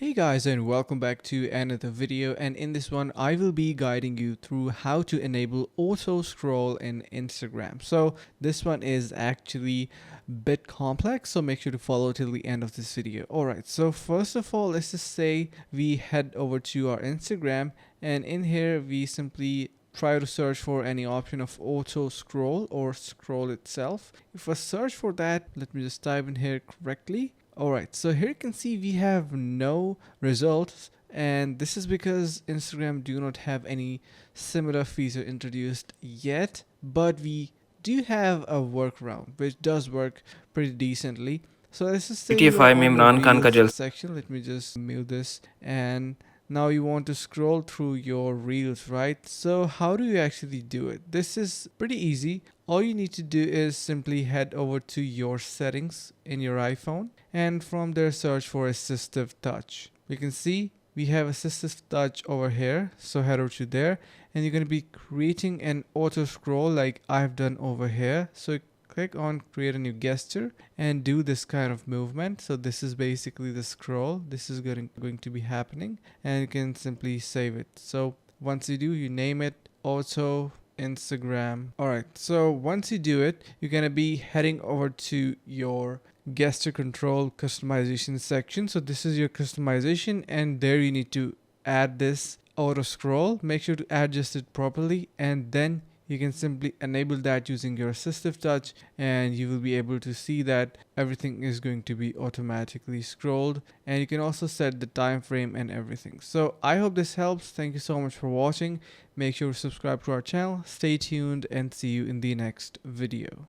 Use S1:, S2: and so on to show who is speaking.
S1: Hey guys, and welcome back to another video, and in this one I will be guiding you through how to enable auto scroll in Instagram. So this one is actually a bit complex, so make sure to follow till the end of this video. Alright, so first of all, let's just say we head over to our Instagram, and in here we simply try to search for any option of auto scroll or scroll itself. If I search for that, let me just type in here correctly. Alright, so here you can see we have no results, and this is because Instagram do not have any similar feature introduced yet, but we do have a workaround which does work pretty decently. So let's just say you are
S2: GTA 5 में
S1: on the
S2: Imran Khan का
S1: reels
S2: जल
S1: section. Let me just mute this, and now you want to scroll through your reels, right? So how do you actually do it? This is pretty easy. All you need to do is simply head over to your settings in your iPhone, and from there search for assistive touch. We can see we have assistive touch over here, so head over to there, and you're going to be creating an auto scroll like I've done over here. So click on create a new gesture and do this kind of movement. So this is basically the scroll. This is going to be happening, and you can simply save it. So once you do, you name it auto Instagram. Alright, so once you do it, you're gonna be heading over to your gesture control customization section. So this is your customization, and there you need to add this auto scroll. Make sure to adjust it properly, and then you can simply enable that using your assistive touch, and you will be able to see that everything is going to be automatically scrolled, and you can also set the time frame and everything. So I hope this helps. Thank you so much for watching. Make sure to subscribe to our channel, stay tuned, and see you in the next video.